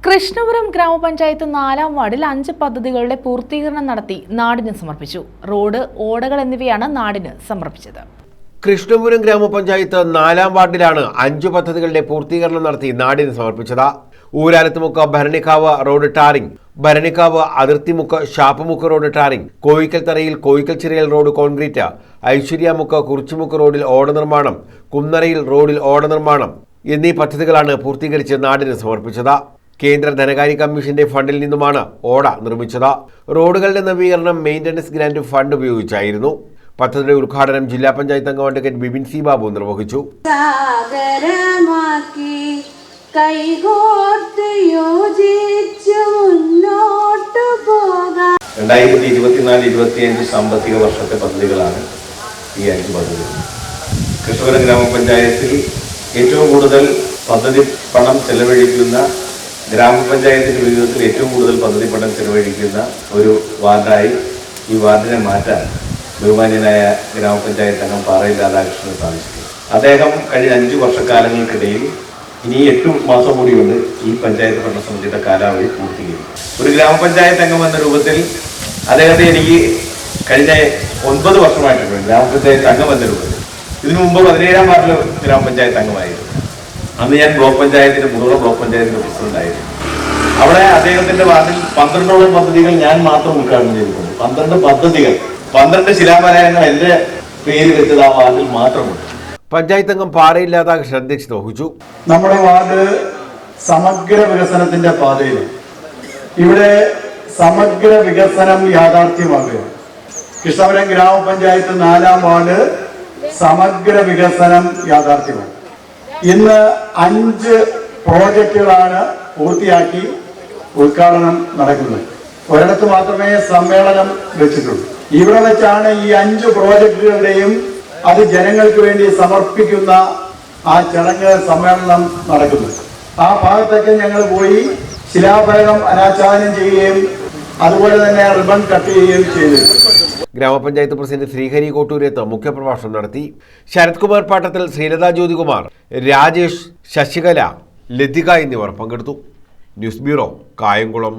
കൃഷ്ണപുരം ഗ്രാമപഞ്ചായത്ത് 4ാം വാർഡിൽ 5 പദ്ധതികളുടെ പൂർത്തീകരണം നടത്തി നാടിന് സമർപ്പിച്ചു. റോഡ്, ഓടകൾ എന്നിവയാണ് നാടിന് സമർപ്പിച്ചത്. കൃഷ്ണപുരം ഗ്രാമപഞ്ചായത്ത് 4ാം വാർഡിലാണ് 5 പദ്ധതികളുടെ പൂർത്തീകരണം നടത്തി നാടിന് സമർപ്പിച്ചത്. Ooralathumukku Bharanikkavu road tarring, Bharanikkavu Athirthimukku Shappumukku road tarring, കോയിക്കൽത്തറയിൽ കോയിക്കൽച്ചിറയിൽ റോഡ് കോൺക്രീറ്റ്, ഐശ്വര്യമുക്ക് കുറിച്ചുമുക്ക് റോഡിൽ ഓട നിർമ്മാണം, കുന്നറയിൽ റോഡിൽ ഓട നിർമ്മാണം എന്നീ പദ്ധതികളാണ് പൂർത്തീകരിച്ച് നാടിന് സമർപ്പിച്ചത്. കേന്ദ്ര ധനകാര്യ കമ്മീഷന്റെ ഫണ്ടിൽ നിന്നുമാണ് ഓട നിർമ്മിച്ചത്. റോഡുകളുടെ നവീകരണം മെയിൻ്റനൻസ് ഗ്രാന്റ് ഫണ്ട് ഉപയോഗിച്ചായിരുന്നു. പദ്ധതിയുടെ ഉദ്ഘാടനം ജില്ലാ പഞ്ചായത്ത് അംഗം അഡ്വക്കേറ്റ് ബിബിൻ സി ബാബു നിർവഹിച്ചു. 2024-25 സാമ്പത്തിക വർഷത്തെ പദ്ധതികളാണ് ഈ 5 പദ്ധതികൾ. കൃഷ്ണപുരം ഗ്രാമപഞ്ചായത്തിൽ ഏറ്റവും കൂടുതൽ പദ്ധതി പണം ചെലവഴിക്കുന്ന, ഗ്രാമപഞ്ചായത്തിന്റെ വിഹിതത്തിൽ ഏറ്റവും കൂടുതൽ പദ്ധതി പണം ചെലവഴിക്കുന്ന ഒരു വാർഡായി ഈ വാർഡിനെ മാറ്റാൻ ബഹുമാന്യനായ ഗ്രാമപഞ്ചായത്ത് അംഗം പാറയിൽ രാധാകൃഷ്ണന് സാധിച്ചു. അദ്ദേഹം കഴിഞ്ഞ 5 വർഷക്കാലങ്ങൾക്കിടയിൽ ഇനി 8 മാസം കൂടിയുണ്ട് ഈ പഞ്ചായത്ത് ഭരണസമിതിയുടെ കാലാവധി പൂർത്തീകരിക്കും. ഒരു ഗ്രാമപഞ്ചായത്ത് അംഗം എന്ന രൂപത്തിൽ അദ്ദേഹത്തെ എനിക്ക് കഴിഞ്ഞ 9 വർഷമായിട്ടുണ്ട് ഗ്രാമപഞ്ചായത്ത് അംഗം എന്ന രൂപത്തിൽ. ഇതിനു മുമ്പ് 17ാം വാർഡിൽ ഗ്രാമപഞ്ചായത്ത് അംഗമായിരുന്നു. അന്ന് ഞാൻ ബ്ലോക്ക് പഞ്ചായത്തിന്റെ മുഴുവൻ ബ്ലോക്ക് പഞ്ചായത്തിന്റെ പ്രസിഡന്റായിരുന്നു. അവിടെ അദ്ദേഹത്തിന്റെ വാർഡിൽ 12ഓളം പദ്ധതികൾ ഞാൻ മാത്രം ഉദ്ഘാടനം ചെയ്തിട്ടുണ്ട്. 12 പദ്ധതികൾ, 12 ശിലാഫലകങ്ങൾ എന്റെ പേര് വെച്ചത് ആ വാർഡിൽ മാത്രമുണ്ട്. പഞ്ചായത്ത് അംഗം പാറയിൽ രാധാകൃഷ്ണൻ അധ്യക്ഷത വഹിച്ചു. നമ്മുടെ വാർഡ് സമഗ്ര വികസനത്തിന്റെ പാതയിൽ, ഇവിടെ സമഗ്ര വികസനം യാഥാർത്ഥ്യമാക്കുക. കൃഷ്ണപുരം ഗ്രാമപഞ്ചായത്ത് 4ാം വാർഡ് സമഗ്ര വികസനം യാഥാർത്ഥ്യമാണ്. ഇന്ന് 5 പ്രോജക്റ്റുകളാണ് പൂർത്തിയാക്കി ഉദ്ഘാടനം നടക്കുന്നത്. ഒരിടത്ത് മാത്രമേ സമ്മേളനം വെച്ചിട്ടുള്ളൂ. ഇവിടെ വെച്ചാണ് ഈ 5 പ്രോജക്റ്റുകളുടെയും അത് ജനങ്ങൾക്ക് വേണ്ടി സമർപ്പിക്കുന്ന ആ ചടങ്ങ്, സമ്മേളനം നടക്കുന്നത്. ആ ഭാഗത്തൊക്കെ ഞങ്ങൾ പോയി ശിലാഫലകം അനാച്ഛാദനം ചെയ്യുകയും അതുപോലെ തന്നെ റിബൺ കട്ട് ചെയ്യുകയും ചെയ്തു. ഗ്രാമപഞ്ചായത്ത് പ്രസിഡന്റ് ശ്രീഹരി കോട്ടൂരത്ത് മുഖ്യപ്രഭാഷണം നടത്തി. ശരത് കുമാർ പാട്ടത്തിൽ, ശ്രീലത ജ്യോതികുമാർ, രാജേഷ്, ശശികല, ലതിക എന്നിവർ പങ്കെടുത്തു. News bureau, Kayamkulam.